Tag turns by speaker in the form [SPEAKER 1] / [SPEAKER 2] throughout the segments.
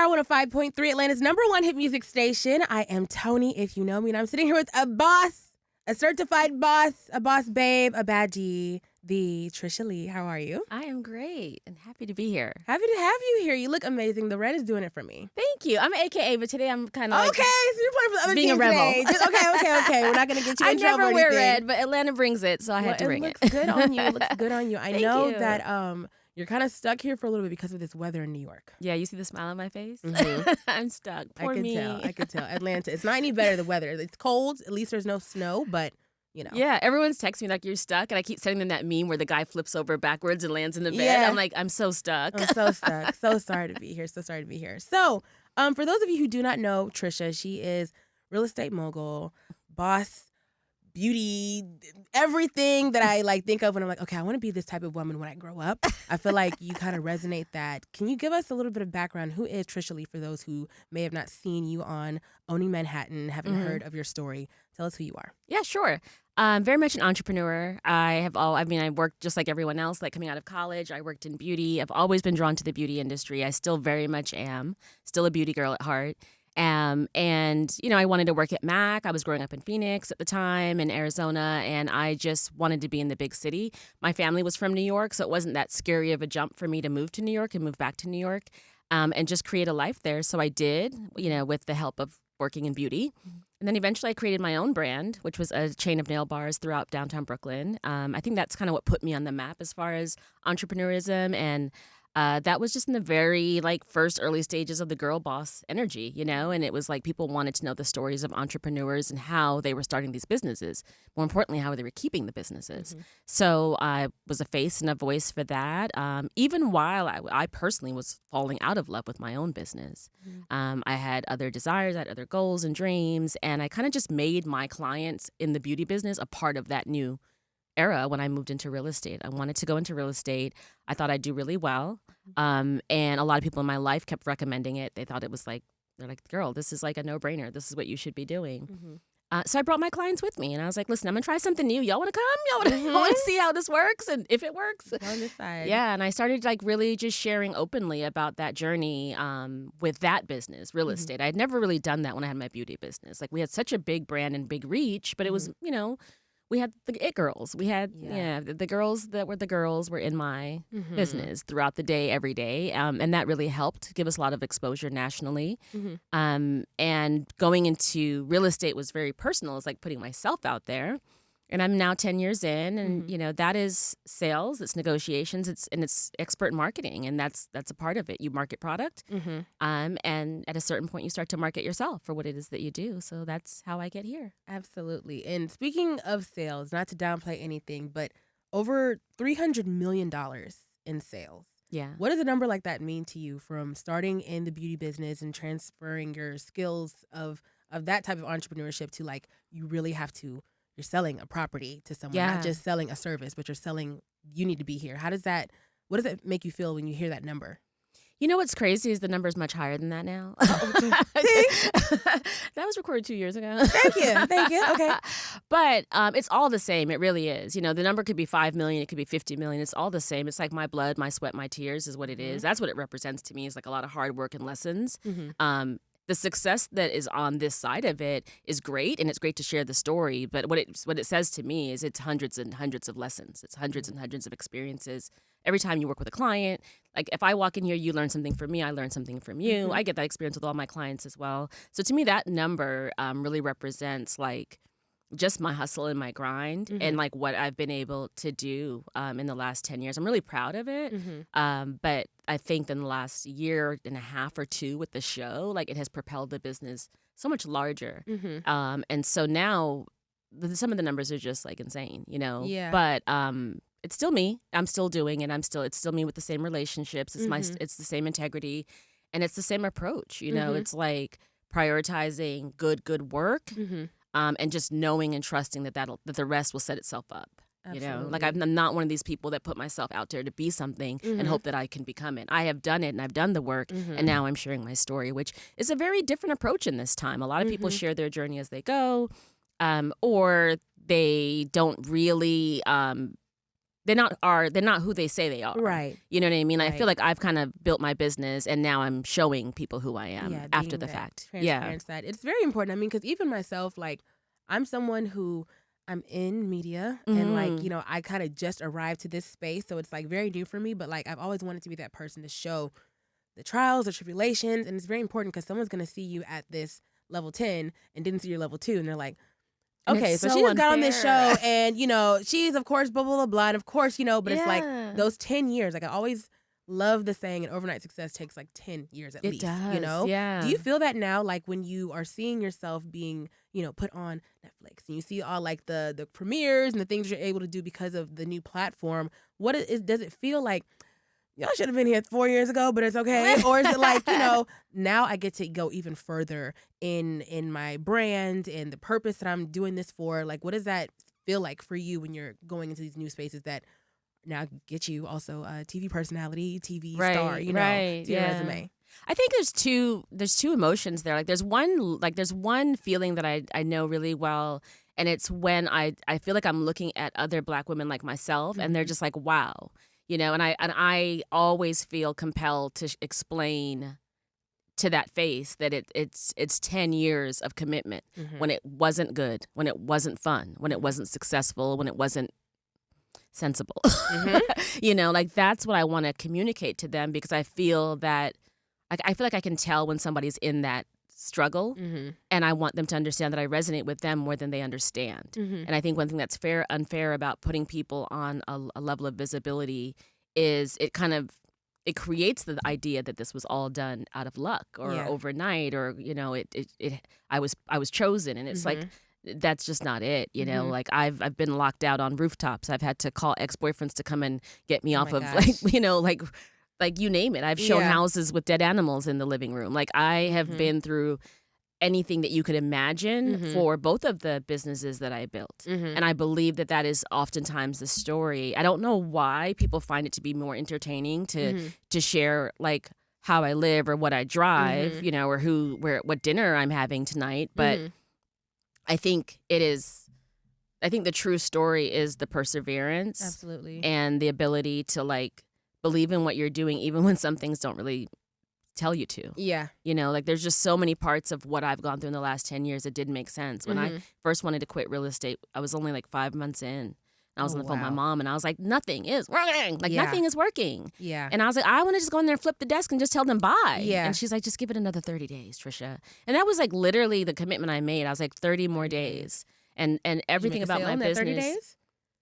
[SPEAKER 1] Power 105.3, Atlanta's #1 hit music station. I am Toni, if you know me, and I'm sitting here with a boss, a certified boss, a boss babe, a baddie, the Tricia Lee. How are you?
[SPEAKER 2] I am great and happy to be here.
[SPEAKER 1] Happy to have you here. You look amazing. The red is doing it for me.
[SPEAKER 2] Thank you. I'm an AKA, but today I'm kind of
[SPEAKER 1] okay. So you're playing for the other
[SPEAKER 2] being
[SPEAKER 1] team
[SPEAKER 2] a rebel.
[SPEAKER 1] today. Okay. We're not gonna get you in trouble.
[SPEAKER 2] I never
[SPEAKER 1] or
[SPEAKER 2] wear
[SPEAKER 1] anything.
[SPEAKER 2] red, but Atlanta brings it, so I had to bring it.
[SPEAKER 1] It looks good on you. It looks good on you. I
[SPEAKER 2] Thank
[SPEAKER 1] know
[SPEAKER 2] you.
[SPEAKER 1] that you're kind of stuck here for a little bit because of this weather in New York.
[SPEAKER 2] Yeah, you see the smile on my face?
[SPEAKER 1] Mhm.
[SPEAKER 2] I'm stuck. Poor me.
[SPEAKER 1] I could tell. Atlanta. It's not any better, the weather. It's cold. At least there's no snow, but you know.
[SPEAKER 2] Yeah, everyone's texting me like you're stuck, and I keep sending them that meme where the guy flips over backwards and lands in the bed.
[SPEAKER 1] Yeah.
[SPEAKER 2] I'm like, I'm so stuck.
[SPEAKER 1] I'm so stuck. So sorry to be here. So, for those of you who do not know Tricia, she is real estate mogul, boss, beauty, everything that I think of when I'm like, okay, I want to be this type of woman when I grow up. I feel like you kind of resonate that. Can you give us a little bit of background? Who is Tricia Lee for those who may have not seen you on Owning Manhattan, haven't heard of your story? Tell us who you are.
[SPEAKER 2] Yeah, sure. Very much an entrepreneur. I worked just like everyone else, like coming out of college. I worked in beauty. I've always been drawn to the beauty industry. I still very much am. Still a beauty girl at heart. And, I wanted to work at MAC. I was growing up in Phoenix at the time, in Arizona, and I just wanted to be in the big city. My family was from New York, so it wasn't that scary of a jump for me to move to New York and move back to New York and just create a life there. So I did, with the help of working in beauty. And then eventually I created my own brand, which was a chain of nail bars throughout downtown Brooklyn. I think that's kind of what put me on the map as far as entrepreneurism. And that was just in the very first early stages of the girl boss energy, and it was like people wanted to know the stories of entrepreneurs and how they were starting these businesses. More importantly, how they were keeping the businesses. Mm-hmm. So I was a face and a voice for that. Even while I personally was falling out of love with my own business. Mm-hmm. I had other desires, I had other goals and dreams, and I kind of just made my clients in the beauty business a part of that new era when I moved into real estate. I wanted to go into real estate. I thought I'd do really well. And a lot of people in my life kept recommending it. They thought it was they're like, girl, this is like a no-brainer. This is what you should be doing. Mm-hmm. So I brought my clients with me and I was like, listen, I'm going to try something new. Y'all want to come? Y'all want to see how this works and if it works?
[SPEAKER 1] On this side.
[SPEAKER 2] Yeah. And I started really just sharing openly about that journey with that business, real estate. I had never really done that when I had my beauty business. We had such a big brand and big reach, but it was, we had the it girls. We had, the girls that were the girls were in my business throughout the day, every day. And that really helped give us a lot of exposure nationally. Mm-hmm. And going into real estate was very personal. It's like putting myself out there. And I'm now 10 years in, and that is sales, it's negotiations, it's expert marketing, and that's a part of it. You market product, and at a certain point, you start to market yourself for what it is that you do. So that's how I get here.
[SPEAKER 1] Absolutely. And speaking of sales, not to downplay anything, but over $300 million in sales.
[SPEAKER 2] Yeah.
[SPEAKER 1] What does a number like that mean to you from starting in the beauty business and transferring your skills of that type of entrepreneurship to you really have to. You're selling a property to someone, not just selling a service, but you're selling, you need to be here. What does it make you feel when you hear that number?
[SPEAKER 2] You know what's crazy is the number is much higher than that now.
[SPEAKER 1] That
[SPEAKER 2] was recorded 2 years ago.
[SPEAKER 1] Thank you. Okay.
[SPEAKER 2] But it's all the same. It really is. The number could be 5 million. It could be 50 million. It's all the same. It's like my blood, my sweat, my tears is what it is. That's what it represents to me is a lot of hard work and lessons. Mm-hmm. The success that is on this side of it is great, and it's great to share the story. But what it says to me is it's hundreds and hundreds of lessons. It's hundreds and hundreds of experiences. Every time you work with a client, if I walk in here, you learn something from me, I learn something from you. Mm-hmm. I get that experience with all my clients as well. So to me, that number really represents just my hustle and my grind and what I've been able to do in the last 10 years. I'm really proud of it. But I think in the last year and a half or two with the show, it has propelled the business so much larger. And so now some of the numbers are just insane,
[SPEAKER 1] Yeah.
[SPEAKER 2] But it's still me. I'm still doing it. It's still me with the same relationships. It's the same integrity and it's the same approach. It's prioritizing good work. And just knowing and trusting that the rest will set itself up.
[SPEAKER 1] Absolutely.
[SPEAKER 2] I'm not one of these people that put myself out there to be something and hope that I can become it. I have done it and I've done the work and now I'm sharing my story, which is a very different approach in this time. A lot of people share their journey as they go, or they don't really they're not who they say they are.
[SPEAKER 1] Right.
[SPEAKER 2] You know what I mean? I
[SPEAKER 1] Right.
[SPEAKER 2] feel like I've kind of built my business, and now I'm showing people who I am
[SPEAKER 1] Yeah,
[SPEAKER 2] after
[SPEAKER 1] being
[SPEAKER 2] the
[SPEAKER 1] that
[SPEAKER 2] fact.
[SPEAKER 1] transparent side. It's very important. I mean, because even myself, like, I'm someone who I'm in media and like,
[SPEAKER 2] Mhm.
[SPEAKER 1] you know, I kind of just arrived to this space. So it's like very new for me. But like, I've always wanted to be that person to show the trials, the tribulations. And it's very important because someone's going to see you at this level 10 and didn't see your level 2. And they're like,
[SPEAKER 2] And
[SPEAKER 1] okay,
[SPEAKER 2] it's
[SPEAKER 1] so
[SPEAKER 2] so
[SPEAKER 1] she just got on this
[SPEAKER 2] unfair.
[SPEAKER 1] show and, you know, she's of course blah, blah, blah, blah. And of course, you know, but it's like
[SPEAKER 2] Yeah.
[SPEAKER 1] those 10 years, like I always love the saying, an overnight success takes like 10 years at
[SPEAKER 2] It
[SPEAKER 1] least,
[SPEAKER 2] does.
[SPEAKER 1] you know?
[SPEAKER 2] Yeah.
[SPEAKER 1] Do you feel that now, like when you are seeing yourself being, you know, put on Netflix and you see all like the premieres and the things you're able to do because of the new platform, what is does it feel like, y'all should have been here 4 years ago, but it's okay? Or is it like, you know, now I get to go even further in my brand and the purpose that I'm doing this for? Like, what does that feel like for you when you're going into these new spaces that now get you also a TV personality, TV star, you know,
[SPEAKER 2] right,
[SPEAKER 1] to your
[SPEAKER 2] yeah.
[SPEAKER 1] resume?
[SPEAKER 2] I think there's two emotions there. Like there's one feeling that I know really well, and it's when I feel like I'm looking at other Black women like myself, and they're just like, wow, you know. And I always feel compelled to explain to that face that it's 10 years of commitment when it wasn't good, when it wasn't fun, when it wasn't successful, when it wasn't sensible. You know, like that's what I want to communicate to them, because I feel that I feel like I can tell when somebody's in that struggle, and I want them to understand that I resonate with them more than they understand. And I think one thing that's unfair about putting people on a level of visibility is it creates the idea that this was all done out of luck or overnight, or you know, I was chosen, and it's like that's just not it, you know. Like I've been locked out on rooftops. I've had to call ex-boyfriends to come and get me off of
[SPEAKER 1] gosh.
[SPEAKER 2] like, you know, like you name it. I've shown houses with dead animals in the living room. Like I have been through anything that you could imagine for both of the businesses that I built. And I believe that is oftentimes the story. I don't know why people find it to be more entertaining to share like how I live or what I drive, you know, or what dinner I'm having tonight. But I think the true story is the perseverance.
[SPEAKER 1] Absolutely.
[SPEAKER 2] And the ability to like believe in what you're doing even when some things don't really tell you to.
[SPEAKER 1] Yeah.
[SPEAKER 2] You know, like there's just so many parts of what I've gone through in the last 10 years that didn't make sense. When I first wanted to quit real estate, I was only like 5 months in. I was on the phone with my mom, and I was like, nothing is working. Like nothing is working.
[SPEAKER 1] Yeah.
[SPEAKER 2] And I was like, I want to just go in there and flip the desk and just tell them bye.
[SPEAKER 1] Yeah.
[SPEAKER 2] And she's like, just give it another 30 days, Tricia. And that was like literally the commitment I made. I was like, 30 more days. And everything about my business.
[SPEAKER 1] 30 days?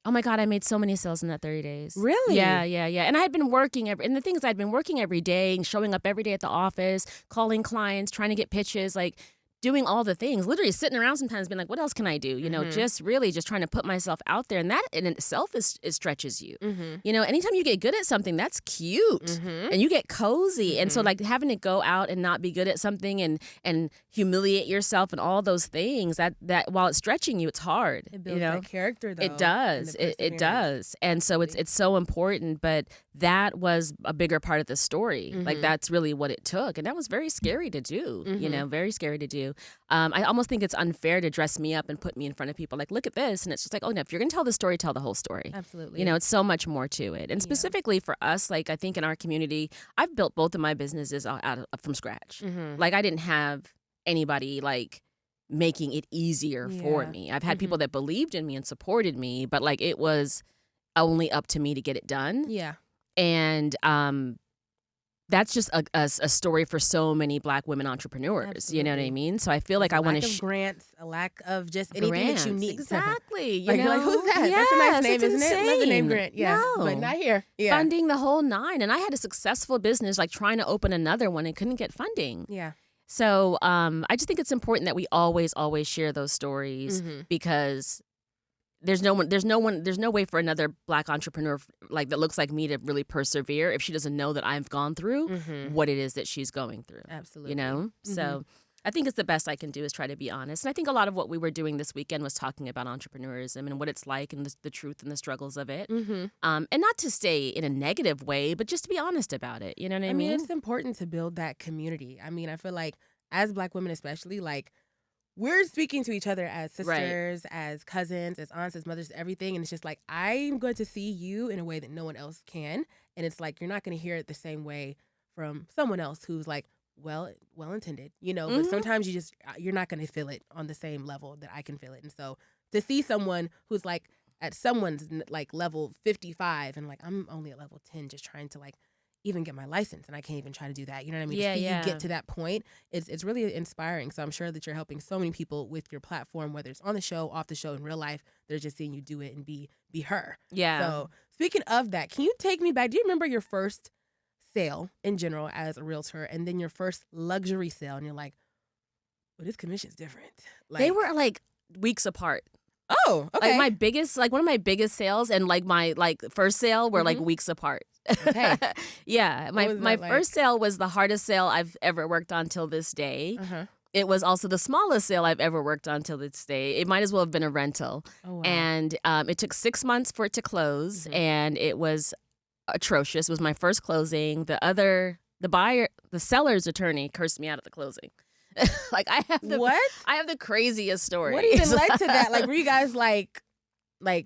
[SPEAKER 2] Oh my God, I made so many sales in that 30 days.
[SPEAKER 1] Really?
[SPEAKER 2] Yeah. And I had been working and the thing is I'd been working every day and showing up every day at the office, calling clients, trying to get pitches, like doing all the things, literally sitting around sometimes being like, what else can I do? You know, just really just trying to put myself out there. And that in itself it stretches you. You know, anytime you get good at something, that's cute. And you get cozy. And so like having to go out and not be good at something and humiliate yourself and all those things, that while it's stretching you, it's hard.
[SPEAKER 1] It builds
[SPEAKER 2] you know?
[SPEAKER 1] that character, though.
[SPEAKER 2] It does. It does. And so it's so important. But that was a bigger part of the story. Like that's really what it took. And that was very scary to do, you know, very scary to do. I almost think it's unfair to dress me up and put me in front of people like, look at this. And it's just like, oh, no, if you're going to tell the story, tell the whole story.
[SPEAKER 1] Absolutely.
[SPEAKER 2] You know, it's so much more to it. And specifically for us, like I think in our community, I've built both of my businesses from scratch. Like I didn't have anybody like making it easier for me. I've had people that believed in me and supported me, but like it was only up to me to get it done.
[SPEAKER 1] Yeah.
[SPEAKER 2] And that's just a story for so many Black women entrepreneurs.
[SPEAKER 1] Absolutely.
[SPEAKER 2] You know what I mean? So I feel like I want to...
[SPEAKER 1] A lack of grants, a lack of just anything that you need.
[SPEAKER 2] Exactly. You
[SPEAKER 1] like,
[SPEAKER 2] know?
[SPEAKER 1] you're like, who's that?
[SPEAKER 2] Yes,
[SPEAKER 1] That's a nice name,
[SPEAKER 2] it's
[SPEAKER 1] isn't it? Love the name
[SPEAKER 2] insane.
[SPEAKER 1] Grant. Yeah.
[SPEAKER 2] No.
[SPEAKER 1] But not here. Yeah.
[SPEAKER 2] Funding the whole nine. And I had a successful business, like trying to open another one and couldn't get funding.
[SPEAKER 1] Yeah.
[SPEAKER 2] So I just think it's important that we always share those stories because there's no way for another Black entrepreneur like that looks like me to really persevere if she doesn't know that I've gone through what it is that she's going through.
[SPEAKER 1] Absolutely.
[SPEAKER 2] You know? So I think it's the best I can do is try to be honest. And I think a lot of what we were doing this weekend was talking about entrepreneurism and what it's like and the truth and the struggles of it. And not to stay in a negative way, but just to be honest about it. You know what I mean?
[SPEAKER 1] It's important to build that community. I mean, I feel like as Black women especially, like we're speaking to each other as
[SPEAKER 2] Right.
[SPEAKER 1] sisters, as cousins, as aunts, as mothers, everything. And it's just like, I'm going to see you in a way that no one else can. And it's like, you're not going to hear it the same way from someone else who's like, well intended, you know, but sometimes you're not going to feel it on the same level that I can feel it. And so to see someone who's like at someone's like level 55 and like, I'm only at level 10, just trying to like even get my license, and I can't even try to do that. You know what I mean?
[SPEAKER 2] Yeah,
[SPEAKER 1] to see
[SPEAKER 2] yeah.
[SPEAKER 1] you get to that point, it's really inspiring. So I'm sure that you're helping so many people with your platform, whether it's on the show, off the show, in real life. They're just seeing you do it and be her.
[SPEAKER 2] Yeah.
[SPEAKER 1] So speaking of that, can you take me back? Do you remember your first sale in general as a realtor, and then your first luxury sale, and you're like, well, this commission's different. Like,
[SPEAKER 2] They were like weeks apart.
[SPEAKER 1] oh, okay.
[SPEAKER 2] Like my biggest, like one of my biggest sales and like my like first sale were like weeks apart.
[SPEAKER 1] Okay.
[SPEAKER 2] Yeah. My
[SPEAKER 1] What was that like?
[SPEAKER 2] first sale was the hardest sale I've ever worked on till this day.
[SPEAKER 1] Uh-huh.
[SPEAKER 2] It was also the smallest sale I've ever worked on till this day. It might as well have been a rental.
[SPEAKER 1] Oh, wow.
[SPEAKER 2] And it took 6 months for it to close, and it was atrocious. It was my first closing. The seller's attorney cursed me out at the closing. Like I have the craziest story.
[SPEAKER 1] What even led to that? Like, were you guys like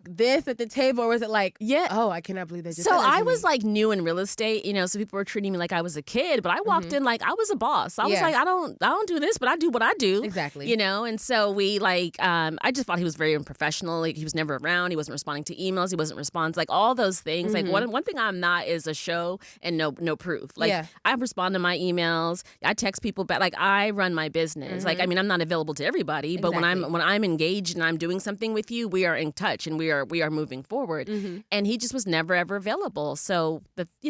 [SPEAKER 1] this at the table, or was it like,
[SPEAKER 2] yeah?
[SPEAKER 1] Oh, I cannot believe they just.
[SPEAKER 2] So I was like new in real estate, you know. So people were treating me like I was a kid, but I walked in like I was a boss. I was like, I don't do this, but I do what I do.
[SPEAKER 1] Exactly.
[SPEAKER 2] You know. And so we like, I just thought he was very unprofessional. Like he was never around. He wasn't responding to emails. He wasn't responding. Like all those things. Like one thing I'm not is a show and no proof. Like I respond to my emails. I text people back. Like I run my business. Like I mean, I'm not available to everybody, but when I'm engaged and I'm doing something with you, we are in touch and we are moving forward. And he just was never ever available. So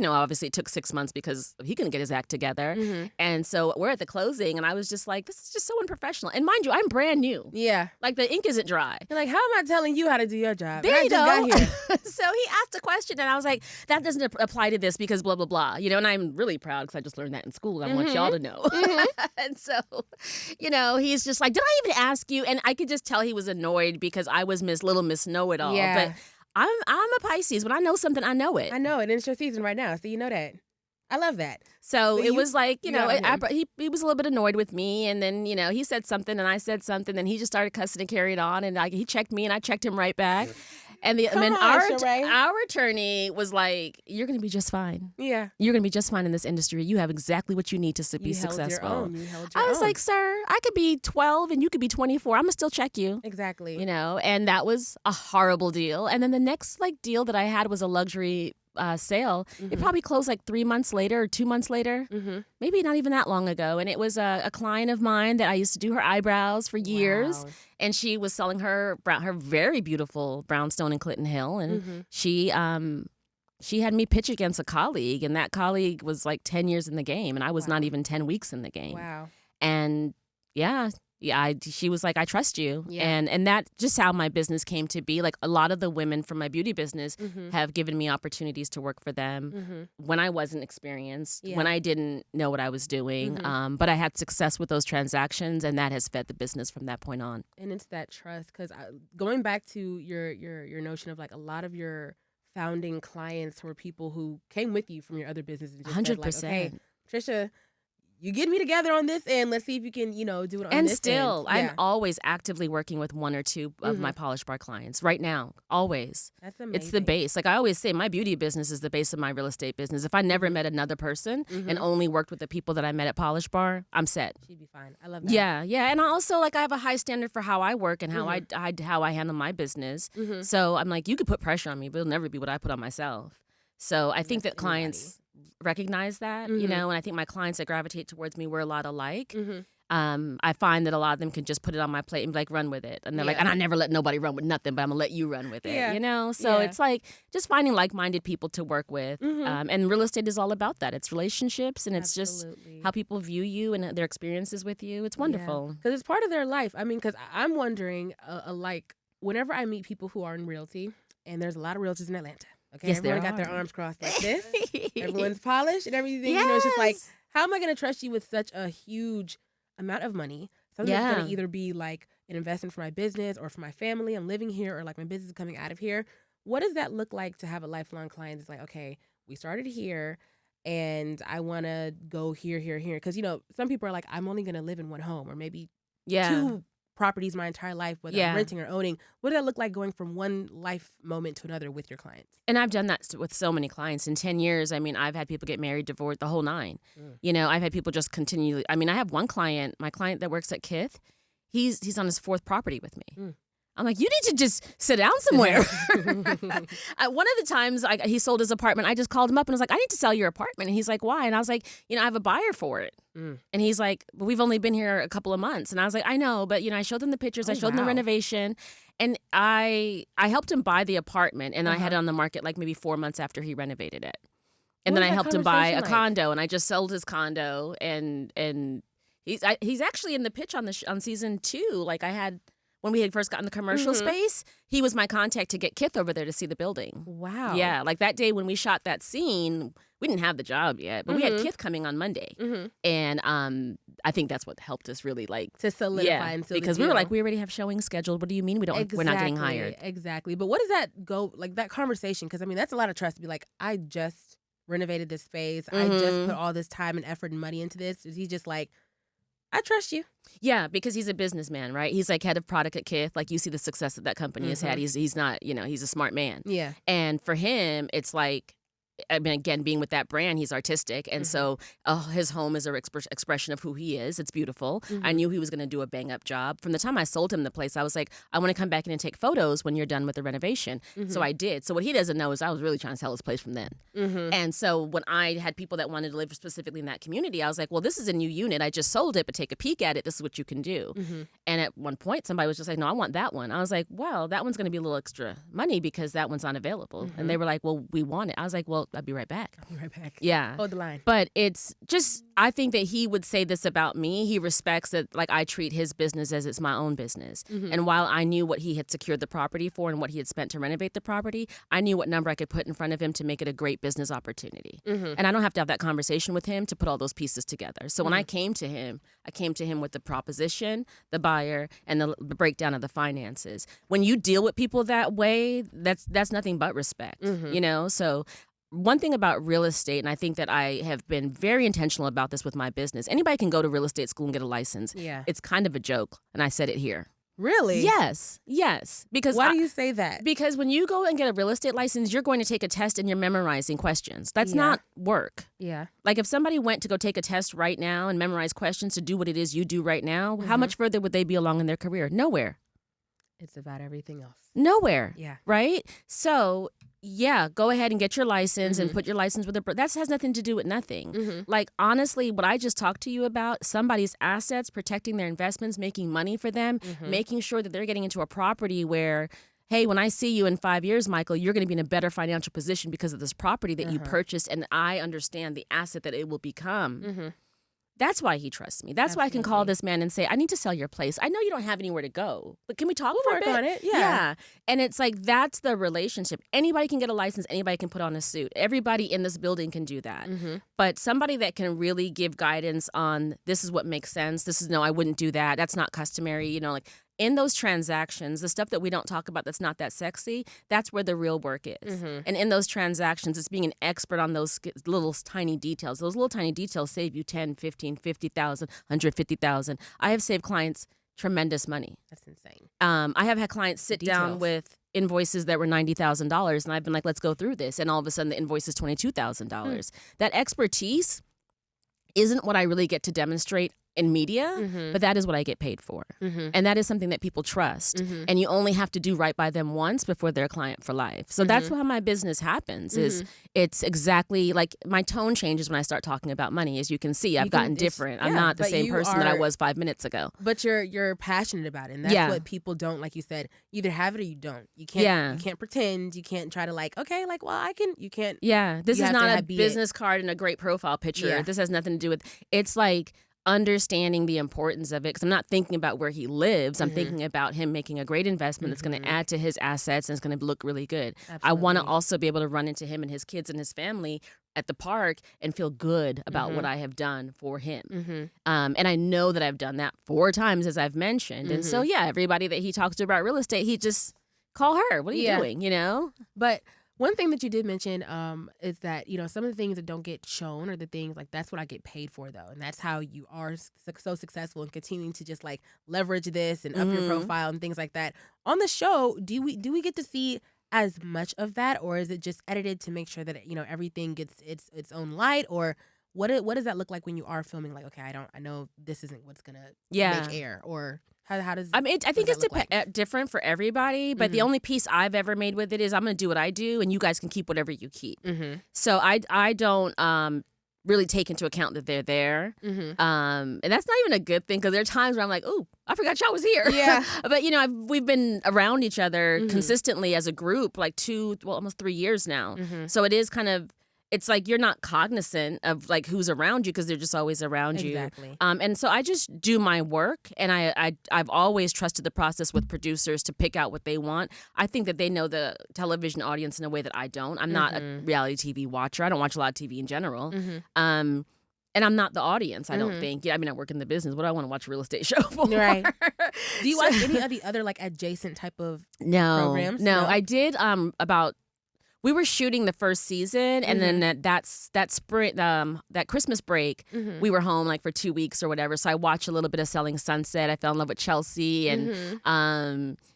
[SPEAKER 2] obviously it took 6 months because he couldn't get his act together. And so we're at the closing, and I was just like, this is just so unprofessional. And mind you, I'm brand new.
[SPEAKER 1] Yeah.
[SPEAKER 2] Like the ink isn't dry.
[SPEAKER 1] You're like, how am I telling you how to do your job?
[SPEAKER 2] There you go.
[SPEAKER 1] Got here.
[SPEAKER 2] So he asked a question, and I was like, that doesn't apply to this because blah blah blah. You know, and I'm really proud because I just learned that in school. And I want y'all to know. And so, he's just like, did I even ask you? And I could just tell he was annoyed because I was Little Miss Know-It-All.
[SPEAKER 1] Yeah.
[SPEAKER 2] But I'm a Pisces. When I know something, I know it.
[SPEAKER 1] I know it. And it's your season right now, so you know that. I love that.
[SPEAKER 2] So it was like, he was a little bit annoyed with me. And then, he said something and I said something. And he just started cussing and carried on. And he checked me and I checked him right back. And then our attorney was like, you're going to be just fine.
[SPEAKER 1] Yeah.
[SPEAKER 2] You're going to be just fine in this industry. You have exactly what you need to be successful. I was like, sir, I could be 12 and you could be 24. I'm going to still check you.
[SPEAKER 1] Exactly.
[SPEAKER 2] And that was a horrible deal. And then the next deal that I had was a luxury sale. It probably closed like 3 months later or 2 months later, maybe not even that long ago. And it was a client of mine that I used to do her eyebrows for years. Wow. And she was selling her very beautiful brownstone in Clinton Hill. And she had me pitch against a colleague, and that colleague was like 10 years in the game, and I was not even 10 weeks in the game.
[SPEAKER 1] Wow.
[SPEAKER 2] And she was like, I trust you. Yeah. And that just how my business came to be. Like a lot of the women from my beauty business have given me opportunities to work for them when I wasn't experienced, when I didn't know what I was doing. But I had success with those transactions, and that has fed the business from that point on.
[SPEAKER 1] And it's that trust, because going back to your notion of like a lot of your founding clients were people who came with you from your other business and just
[SPEAKER 2] 100%.
[SPEAKER 1] said like, okay, Tricia, you get me together on this end. Let's see if you can, do it on this end.
[SPEAKER 2] And still, I'm always actively working with one or two of my Polish Bar clients right now. Always.
[SPEAKER 1] That's amazing.
[SPEAKER 2] It's the base. Like I always say, my beauty business is the base of my real estate business. If I never met another person and only worked with the people that I met at Polish Bar, I'm set.
[SPEAKER 1] She'd be fine. I love that.
[SPEAKER 2] Yeah. And I also I have a high standard for how I work and how I handle my business. So I'm like, you could put pressure on me, but it'll never be what I put on myself. So I think that clients recognize that, and I think my clients that gravitate towards me, we're a lot alike. I find that a lot of them can just put it on my plate and be like, run with it. And they're like, and I never let nobody run with nothing, but I'm going to let you run with it, So it's like just finding like-minded people to work with. And real estate is all about that. It's relationships, and it's just how people view you and their experiences with you. It's wonderful.
[SPEAKER 1] Because it's part of their life. I mean, because I'm wondering, whenever I meet people who are in realty, and there's a lot of realtors in Atlanta. Okay,
[SPEAKER 2] yes,
[SPEAKER 1] everyone got their arms crossed like this. Everyone's polished and everything. Yes. It's just like, how am I going to trust you with such a huge amount of money? Something that's going to either be like an investment for my business or for my family. I'm living here, or like my business is coming out of here. What does that look like to have a lifelong client that's like, okay, we started here and I want to go here, here, here. Because, some people are like, I'm only going to live in one home or maybe two properties my entire life, whether I'm renting or owning. What did that look like going from one life moment to another with your clients?
[SPEAKER 2] And I've done that with so many clients. In 10 years, I mean, I've had people get married, divorced, the whole nine. You know, I've had people just continually. I mean, I have one client, my client that works at Kith, he's on his 4th property with me. I'm like, you need to just sit down somewhere. One of the times he sold his apartment, I just called him up and was like, I need to sell your apartment. And he's like, why? And I was like, you know, I have a buyer for it. And he's like, but we've only been here a couple of months. And I was like, I know, but, you know, I showed them the pictures. I showed them the renovation. And I helped him buy the apartment. And I had it on the market like maybe 4 months after he renovated it. And then I helped him buy a condo. And I just sold his condo. And he's actually in the pitch on season 2. Like I had... When we had first gotten the commercial space, he was my contact to get Kith over there to see the building. Wow. Yeah, like that day when we shot that scene, we didn't have the job yet, but we had Kith coming on Monday. And I think that's what helped us really like
[SPEAKER 1] to solidify and seal
[SPEAKER 2] because we were like, we already have showings scheduled. What do you mean we're not getting hired?
[SPEAKER 1] Exactly. But what does that go like that conversation? Because I mean, that's a lot of trust to be like, I just renovated this space. I just put all this time and effort and money into this. Is he just like, I trust you?
[SPEAKER 2] Yeah, because he's a businessman, right? He's like head of product at Kith. Like you see the success that company has had. He's not, you know, he's a smart man.
[SPEAKER 1] Yeah.
[SPEAKER 2] And for him, it's like, I mean, again, being with that brand, he's artistic. And so his home is an expression of who he is. It's beautiful. I knew he was going to do a bang-up job. From the time I sold him the place, I was like, I want to come back in and take photos when you're done with the renovation. So I did. So what he doesn't know is I was really trying to sell his place from then. And so when I had people that wanted to live specifically in that community, I was like, well, this is a new unit. I just sold it, but take a peek at it. This is what you can do. And at one point, somebody was just like, no, I want that one. I was like, well, that one's going to be a little extra money because that one's unavailable. And they were like, well, we want it. I was like, well, I'll be right back.
[SPEAKER 1] I'll be right back.
[SPEAKER 2] Yeah.
[SPEAKER 1] Hold the line.
[SPEAKER 2] But it's just, I think that he would say this about me. He respects that, like, I treat his business as it's my own business. And while I knew what he had secured the property for and what he had spent to renovate the property, I knew what number I could put in front of him to make it a great business opportunity. And I don't have to have that conversation with him to put all those pieces together. So when I came to him with the proposition, the buyer, and the breakdown of the finances. When you deal with people that way, that's nothing but respect, you know? So one thing about real estate, and I think that I have been very intentional about this with my business, anybody can go to real estate school and get a license.
[SPEAKER 1] Yeah.
[SPEAKER 2] It's kind of a joke, and I said it here.
[SPEAKER 1] Really?
[SPEAKER 2] Yes. Because
[SPEAKER 1] why do you say that?
[SPEAKER 2] Because when you go and get a real estate license, you're going to take a test and you're memorizing questions. That's not work.
[SPEAKER 1] Yeah.
[SPEAKER 2] Like if somebody went to go take a test right now and memorize questions to do what it is you do right now, how much further would they be along in their career? Nowhere.
[SPEAKER 1] It's about everything else.
[SPEAKER 2] Nowhere.
[SPEAKER 1] Yeah.
[SPEAKER 2] Right? So, yeah, go ahead and get your license and put your license with that has nothing to do with nothing. Like, honestly, what I just talked to you about, somebody's assets, protecting their investments, making money for them, making sure that they're getting into a property where, hey, when I see you in 5 years, Michael, you're going to be in a better financial position because of this property that you purchased, and I understand the asset that it will become. That's why he trusts me. That's why I can call this man and say, I need to sell your place. I know you don't have anywhere to go, but can we talk for a bit?
[SPEAKER 1] On it. Yeah.
[SPEAKER 2] And it's like, that's the relationship. Anybody can get a license. Anybody can put on a suit. Everybody in this building can do that. But somebody that can really give guidance on this is what makes sense. This is, no, I wouldn't do that. That's not customary. You know, like in those transactions, the stuff that we don't talk about that's not that sexy, that's where the real work is. And in those transactions, it's being an expert on those little tiny details. Those little tiny details save you 10, 15, 50,000, 150,000. I have saved clients tremendous money.
[SPEAKER 1] That's insane.
[SPEAKER 2] I have had clients sit down with invoices that were $90,000, and I've been like, let's go through this. And all of a sudden, the invoice is $22,000. That expertise isn't what I really get to demonstrate in media, but that is what I get paid for. And that is something that people trust. And you only have to do right by them once before they're a client for life. So that's how my business happens, is it's exactly like my tone changes when I start talking about money. As you can see, I've gotten different. I'm not the same person that I was 5 minutes ago.
[SPEAKER 1] But you're passionate about it. And that's what people don't, like you said, either have it or you don't. You can't pretend. You can't try to like, okay, like, well, I can, you can't.
[SPEAKER 2] Yeah, this is not a business card and a great profile picture. Yeah. This has nothing to do with, it's like, understanding the importance of it, because I'm not thinking about where he lives. I'm thinking about him making a great investment that's going to add to his assets and it's going to look really good. Absolutely. I want to also be able to run into him and his kids and his family at the park and feel good about what I have done for him. And I know that I've done that 4 times, as I've mentioned. And so, yeah, everybody that he talks to about real estate, he just call her. What are you doing, you know?
[SPEAKER 1] But One thing that you did mention is that, some of the things that don't get shown are the things like that's what I get paid for, though. And that's how you are so successful and continuing to just like leverage this and up your profile and things like that. On the show, do we get to see as much of that, or is it just edited to make sure that, everything gets its own light? Or what does that look like when you are filming? Like, okay, I know this isn't what's going to make air, or how does
[SPEAKER 2] I mean, I think it's different for everybody, but the
[SPEAKER 1] Mhm.
[SPEAKER 2] only piece I've ever made with it is I'm going to do what I do, and you guys can keep whatever you keep.
[SPEAKER 1] Mhm.
[SPEAKER 2] So I don't really take into account that they're there,
[SPEAKER 1] Mhm.
[SPEAKER 2] and that's not even a good thing because there are times where I'm like, oh, I forgot y'all was here.
[SPEAKER 1] Yeah.
[SPEAKER 2] But we've been around each other
[SPEAKER 1] Mhm.
[SPEAKER 2] consistently as a group like almost 3 years now.
[SPEAKER 1] Mhm.
[SPEAKER 2] So it is kind of. It's like you're not cognizant of like who's around you because they're just always around
[SPEAKER 1] Exactly.
[SPEAKER 2] you. And so I just do my work, and I've always trusted the process with producers to pick out what they want. I think that they know the television audience in a way that I don't. I'm not a reality TV watcher. I don't watch a lot of TV in general. And I'm not the audience, I don't think. Yeah, I mean, I work in the business. What do I want to watch a real estate show for?
[SPEAKER 1] Right. Do you watch any of the other like adjacent type of programs?
[SPEAKER 2] No, I did about. We were shooting the first season, and then that spring, that Christmas break, we were home like for 2 weeks or whatever. So I watched a little bit of Selling Sunset. I fell in love with Chelsea and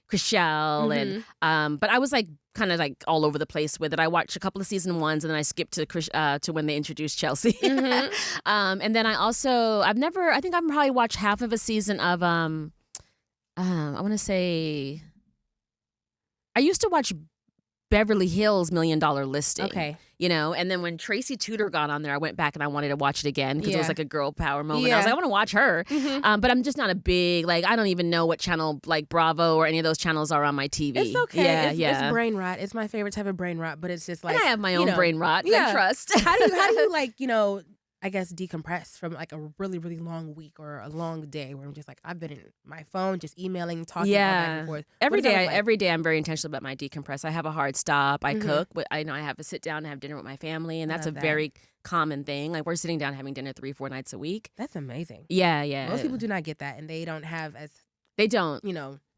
[SPEAKER 2] Chriselle, and but I was like kind of like all over the place with it. I watched a couple of season ones, and then I skipped to when they introduced Chelsea. And then I think I've probably watched half of a season of I want to say, I used to watch Beverly Hills $1 Million Listing.
[SPEAKER 1] Okay.
[SPEAKER 2] And then when Tracy Tudor got on there, I went back and I wanted to watch it again because it was
[SPEAKER 1] Yeah.
[SPEAKER 2] like a girl power moment.
[SPEAKER 1] Yeah.
[SPEAKER 2] I was like, I want to watch her. But I'm just not a big, like, I don't even know what channel, like Bravo or any of those channels are on my TV.
[SPEAKER 1] It's okay.
[SPEAKER 2] Yeah,
[SPEAKER 1] It's brain rot. It's my favorite type of brain rot, but it's just like,
[SPEAKER 2] and I have my own brain rot.
[SPEAKER 1] yeah.
[SPEAKER 2] I trust.
[SPEAKER 1] how do you like, I guess decompress from like a really, really long week or a long day where I'm just like, I've been in my phone, just emailing, talking all back and forth.
[SPEAKER 2] Every
[SPEAKER 1] What does that
[SPEAKER 2] day,
[SPEAKER 1] look like?
[SPEAKER 2] every day, I'm very intentional about my decompress. I have a hard stop. I cook, but I know I have to sit down and have dinner with my family, and that's a
[SPEAKER 1] Love that.
[SPEAKER 2] very common thing. Like we're sitting down having dinner 3-4 nights a week.
[SPEAKER 1] That's amazing.
[SPEAKER 2] Yeah.
[SPEAKER 1] Most people do not get that, and they don't have as,
[SPEAKER 2] They don't.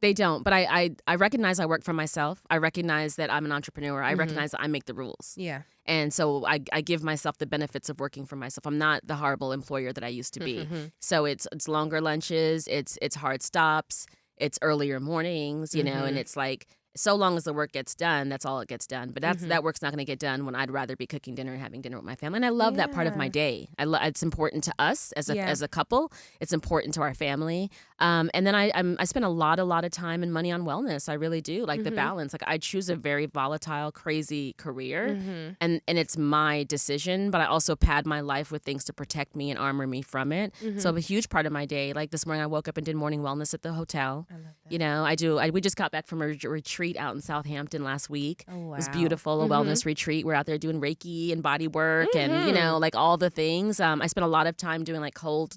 [SPEAKER 2] They don't. But I recognize I work for myself. I recognize that I'm an entrepreneur. I recognize that I make the rules.
[SPEAKER 1] Yeah.
[SPEAKER 2] And so I give myself the benefits of working for myself. I'm not the horrible employer that I used to be. So it's longer lunches, it's hard stops, it's earlier mornings, and it's like so long as the work gets done, that's all it gets done. But that work's not going to get done when I'd rather be cooking dinner and having dinner with my family. And I love that part of my day. It's important to us as a couple. It's important to our family. And then I spend a lot of time and money on wellness. I really do, like the balance. Like I choose a very volatile, crazy career, and it's my decision. But I also pad my life with things to protect me and armor me from it. So a huge part of my day, like this morning, I woke up and did morning wellness at the hotel.
[SPEAKER 1] I love that.
[SPEAKER 2] We just got back from a retreat out in Southampton last week.
[SPEAKER 1] Oh, wow.
[SPEAKER 2] It was beautiful, a wellness retreat. We're out there doing Reiki and body work and, like all the things. I spent a lot of time doing like cold,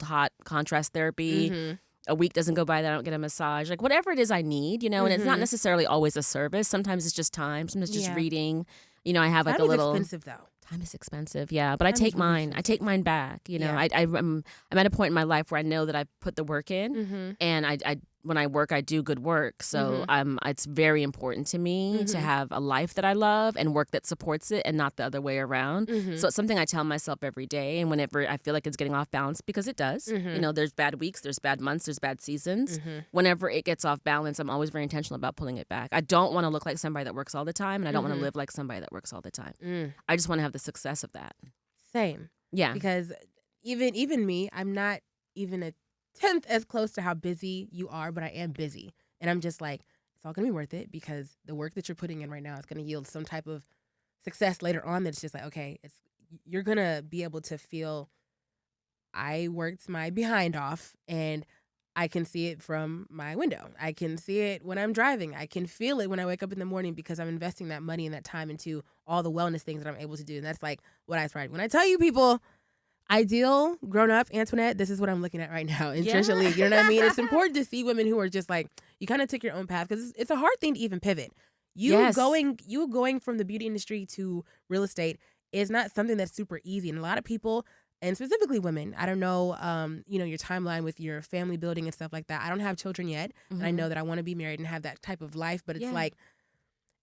[SPEAKER 2] hot contrast therapy. A week doesn't go by that I don't get a massage. Like whatever it is I need, and it's not necessarily always a service. Sometimes it's just time. Sometimes it's just reading. I have like
[SPEAKER 1] Time
[SPEAKER 2] a little.
[SPEAKER 1] is expensive though.
[SPEAKER 2] Time is expensive, yeah. But I
[SPEAKER 1] Time
[SPEAKER 2] take
[SPEAKER 1] is really
[SPEAKER 2] mine. I take mine back.
[SPEAKER 1] Yeah.
[SPEAKER 2] I'm at a point in my life where I know that I've put the work in, and I when I work, I do good work. So it's very important to me to have a life that I love and work that supports it, and not the other way around. So it's something I tell myself every day, and whenever I feel like it's getting off balance, because it does. There's bad weeks, there's bad months, there's bad seasons. Whenever it gets off balance, I'm always very intentional about pulling it back. I don't want to look like somebody that works all the time, and I don't want to live like somebody that works all the time. I just want to have the success of that.
[SPEAKER 1] Same.
[SPEAKER 2] Yeah.
[SPEAKER 1] Because even me, I'm not even a 10th as close to how busy you are, but I am busy. And I'm just like, it's all going to be worth it because the work that you're putting in right now is going to yield some type of success later on that's just like, okay, you're going to be able to feel I worked my behind off and I can see it from my window. I can see it when I'm driving. I can feel it when I wake up in the morning because I'm investing that money and that time into all the wellness things that I'm able to do. And that's like what I aspire. When I tell you people, ideal grown up Antoinette, this is what I'm looking at right now. And Tricia Lee, you know what I mean? It's important to see women who are just like, you kind of took your own path because it's a hard thing to even pivot. You going from the beauty industry to real estate is not something that's super easy. And a lot of people, and specifically women, I don't know, your timeline with your family building and stuff like that. I don't have children yet. And I know that I want to be married and have that type of life. But it's like,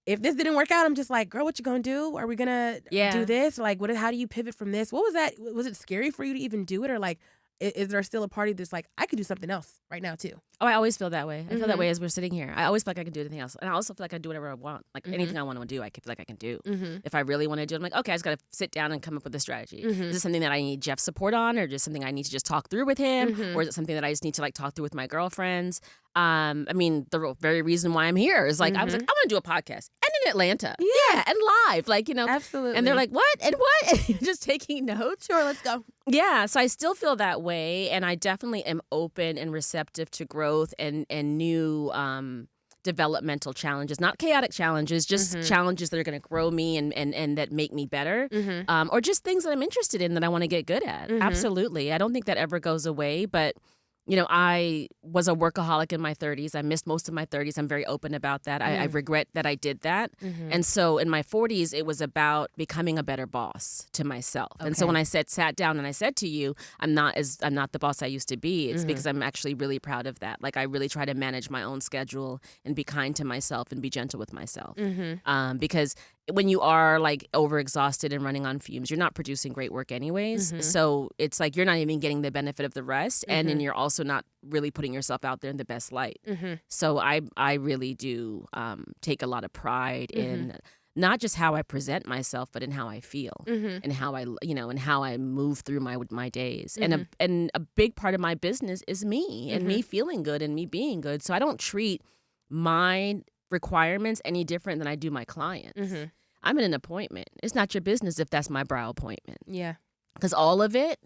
[SPEAKER 1] if this didn't work out, I'm just like, girl, what you gonna do? Are we gonna do this? Like, how do you pivot from this? What was that? Was it scary for you to even do it? Or like, is there still a party that's like, I could do something else right now too?
[SPEAKER 2] Oh, I always feel that way. I feel that way as we're sitting here. I always feel like I can do anything else. And I also feel like I can do whatever I want. Like anything I want to do, I feel like I can do. If I really want to do it, I'm like, okay, I just got to sit down and come up with a strategy. Is it something that I need Jeff's support on, or just something I need to just talk through with him? Or is it something that I just need to like talk through with my girlfriends? I mean, the very reason why I'm here is like, I was like, I want to do a podcast. And in Atlanta. Yeah. And live. Like,
[SPEAKER 1] Absolutely.
[SPEAKER 2] And they're like, what? And what? And just taking notes.
[SPEAKER 1] Sure, let's go.
[SPEAKER 2] Yeah. So I still feel that way. And I definitely am open and receptive to growth and new developmental challenges, not chaotic challenges, just challenges that are going to grow me and that make me better, or just things that I'm interested in that I want to get good at. Absolutely. I don't think that ever goes away, but I was a workaholic in my 30s. I missed most of my 30s. I'm very open about that. I regret that I did that. And so in my 40s, it was about becoming a better boss to myself. Okay. And so when I sat down and I said to you, I'm not the boss I used to be, it's because I'm actually really proud of that. Like I really try to manage my own schedule and be kind to myself and be gentle with myself. Because when you are like overexhausted and running on fumes, you're not producing great work anyways. So it's like you're not even getting the benefit of the rest, and then you're also not really putting yourself out there in the best light. So I really do take a lot of pride in not just how I present myself, but in how I feel and how I move through my days. And a big part of my business is me and me feeling good and me being good. So I don't treat my requirements any different than I do my clients. I'm in an appointment. It's not your business if that's my brow appointment.
[SPEAKER 1] Yeah.
[SPEAKER 2] Because all of it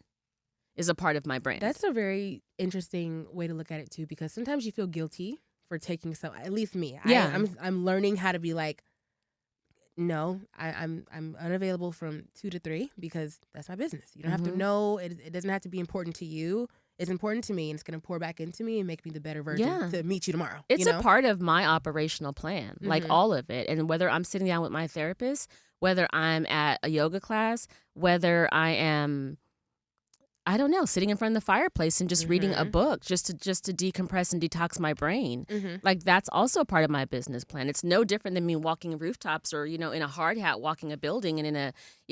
[SPEAKER 2] is a part of my brand.
[SPEAKER 1] That's a very interesting way to look at it too, because sometimes you feel guilty for taking some, at least me.
[SPEAKER 2] Yeah.
[SPEAKER 1] I'm learning how to be like, no, I'm unavailable from 2 to 3 because that's my business. You don't have to know. It doesn't have to be important to you. It's important to me, and it's going to pour back into me and make me the better version to meet you tomorrow.
[SPEAKER 2] It's a part of my operational plan, like all of it. And whether I'm sitting down with my therapist, whether I'm at a yoga class, whether I am, I don't know, sitting in front of the fireplace and just reading a book just to decompress and detox my brain. Like that's also part of my business plan. It's no different than me walking rooftops or, in a hard hat walking a building and in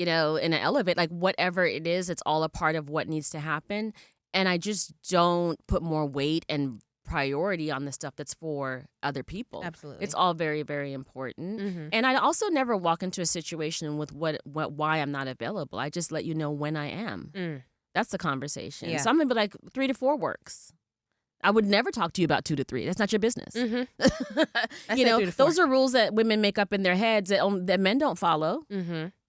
[SPEAKER 2] an elevator, like whatever it is, it's all a part of what needs to happen. And I just don't put more weight and priority on the stuff that's for other people.
[SPEAKER 1] Absolutely.
[SPEAKER 2] It's all very, very important. And I also never walk into a situation with why I'm not available. I just let you know when I am. That's the conversation.
[SPEAKER 1] Yeah.
[SPEAKER 2] So I'm going to be like, 3 to 4 works. I would never talk to you about 2 to 3. That's not your business. Those are rules that women make up in their heads that men don't follow.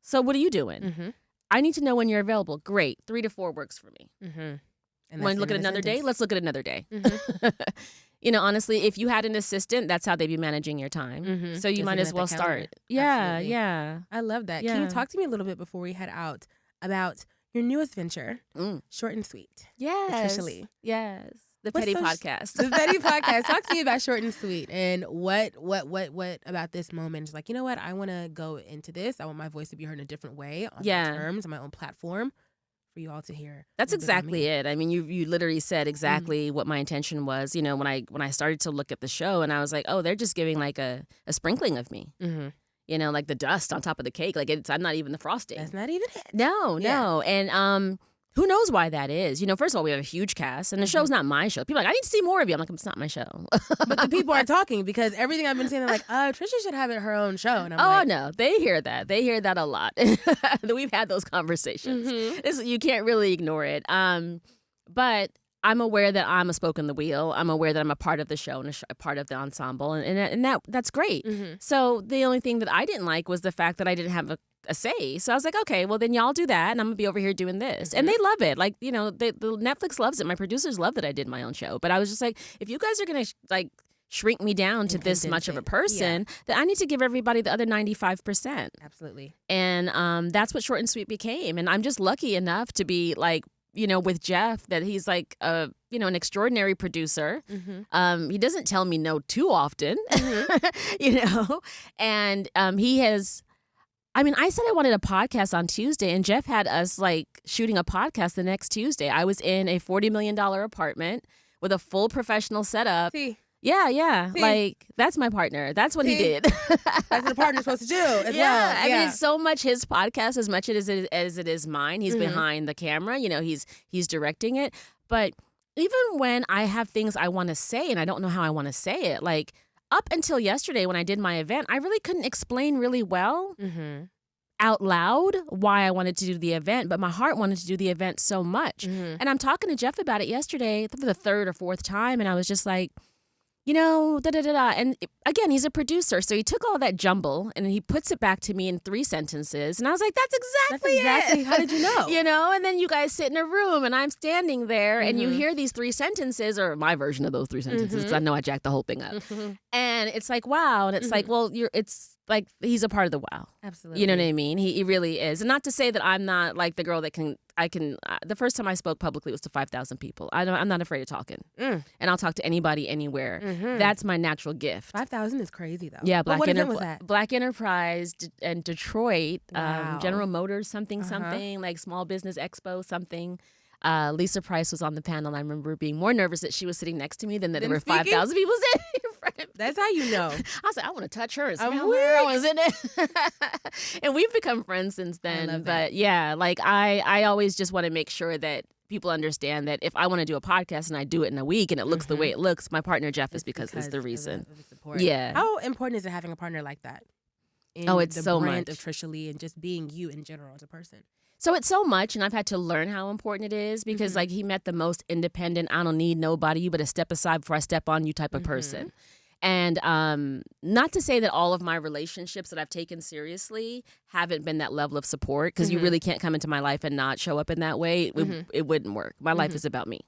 [SPEAKER 2] So what are you doing? I need to know when you're available. Great. 3 to 4 works for me. Want to look at another day? Let's look at another day. Honestly, if you had an assistant, that's how they'd be managing your time. So you might as well start. Yeah, yeah.
[SPEAKER 1] I love that.
[SPEAKER 2] Yeah.
[SPEAKER 1] Can you talk to me a little bit before we head out about your newest venture, Short and Sweet?
[SPEAKER 2] Yes.
[SPEAKER 1] Tricia Lee.
[SPEAKER 2] Yes. The Petty Podcast.
[SPEAKER 1] The Petty Podcast. Talk to me about Short and Sweet and what about this moment is like, you know what? I want to go into this. I want my voice to be heard in a different way on my terms, on my own platform. For you all to hear.
[SPEAKER 2] That's exactly it. I mean, you literally said exactly what my intention was. When I started to look at the show, and I was like, oh, they're just giving like a sprinkling of me. Like the dust on top of the cake. Like I'm not even the frosting.
[SPEAKER 1] That's not even it.
[SPEAKER 2] No. And who knows why that is? First of all, we have a huge cast, and the show's not my show. People are like, I need to see more of you. I'm like, it's not my show.
[SPEAKER 1] But the people are talking because everything I've been saying, they're like, Tricia should have her own show. And I'm like,
[SPEAKER 2] no, they hear that. They hear that a lot. We've had those conversations. You can't really ignore it. But I'm aware that I'm a spoke in the wheel. I'm aware that I'm a part of the show and a part of the ensemble, and that's great. So the only thing that I didn't like was the fact that I didn't have a say. So I was like, okay, well then y'all do that, and I'm gonna be over here doing this. And they love it. Like, the Netflix loves it. My producers love that I did my own show. But I was just like, if you guys are gonna like shrink me down to this much of a person, then I need to give everybody the other 95%.
[SPEAKER 1] Absolutely.
[SPEAKER 2] And that's what Short and Sweet became. And I'm just lucky enough to be like, with Jeff, that he's like an extraordinary producer. He doesn't tell me no too often, and he has. I mean, I said I wanted a podcast on Tuesday, and Jeff had us like shooting a podcast the next Tuesday. I was in a $40 million apartment with a full professional setup.
[SPEAKER 1] See,
[SPEAKER 2] Yeah.
[SPEAKER 1] See?
[SPEAKER 2] Like, that's my partner. That's what he
[SPEAKER 1] See?
[SPEAKER 2] did.
[SPEAKER 1] That's what a partner's supposed to do as well.
[SPEAKER 2] I mean, it's so much his podcast as much as it is mine. He's
[SPEAKER 1] Mhm.
[SPEAKER 2] behind the camera. He's directing it. But even when I have things I want to say and I don't know how I want to say it, like up until yesterday when I did my event, I really couldn't explain really well out loud why I wanted to do the event, but my heart wanted to do the event so much. And I'm talking to Jeff about it yesterday for the third or fourth time, and I was just like, da-da-da-da. And again, he's a producer, so he took all that jumble and he puts it back to me in 3 sentences. And I was like, that's exactly it.
[SPEAKER 1] How did you know?
[SPEAKER 2] And then you guys sit in a room and I'm standing there and you hear these 3 sentences, or my version of those 3 sentences, because I know I jacked the whole thing up. And it's like, wow. And it's like, well, it's like he's a part of the wow.
[SPEAKER 1] Absolutely.
[SPEAKER 2] You know what I mean? He really is. And not to say that I'm not like the girl that the first time I spoke publicly was to 5,000 people. I'm not afraid of talking. And I'll talk to anybody anywhere. That's my natural gift.
[SPEAKER 1] 5,000 is crazy, though.
[SPEAKER 2] Yeah,
[SPEAKER 1] what event was that?
[SPEAKER 2] Black Enterprise and Detroit,
[SPEAKER 1] Wow.
[SPEAKER 2] General Motors, something, like Small Business Expo, something. Lisa Price was on the panel. I remember being more nervous that she was sitting next to me than that there were 5,000 people sitting in front of me.
[SPEAKER 1] That's how you know.
[SPEAKER 2] I was like, I want to touch her and
[SPEAKER 1] I'm
[SPEAKER 2] smell her. I was in it. And we've become friends since then.
[SPEAKER 1] I love that.
[SPEAKER 2] But yeah, like I always just want to make sure that people understand that if I want to do a podcast and I do it in a week and it looks the way it looks, my partner Jeff is because it's the reason.
[SPEAKER 1] Of the support.
[SPEAKER 2] Yeah.
[SPEAKER 1] How important is it having a partner like that?
[SPEAKER 2] It's
[SPEAKER 1] the
[SPEAKER 2] so
[SPEAKER 1] brand
[SPEAKER 2] much.
[SPEAKER 1] of Tricia Lee and just being you in general as a person.
[SPEAKER 2] So it's so much, and I've had to learn how important it is because, like, he met the most independent, I don't need nobody, you better step aside before I step on you type of person. And not to say that all of my relationships that I've taken seriously haven't been that level of support, because you really can't come into my life and not show up in that way. It wouldn't work. My life is about me.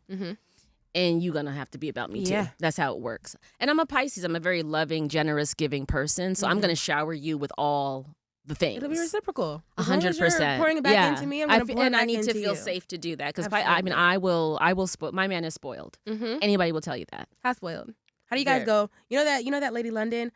[SPEAKER 2] And you're going to have to be about me, too.
[SPEAKER 1] Yeah.
[SPEAKER 2] That's how it works. And I'm a Pisces. I'm a very loving, generous, giving person. So I'm going to shower you with all the things.
[SPEAKER 1] It'll be reciprocal.
[SPEAKER 2] 100%.
[SPEAKER 1] Pouring it back into me. I'm going to pour it
[SPEAKER 2] and
[SPEAKER 1] back
[SPEAKER 2] I need
[SPEAKER 1] into
[SPEAKER 2] to feel
[SPEAKER 1] you.
[SPEAKER 2] safe to do that, because
[SPEAKER 1] Absolutely.
[SPEAKER 2] I will spoil. My man is spoiled. Anybody will tell you that.
[SPEAKER 1] How spoiled? How do you guys go? You know that Lady London?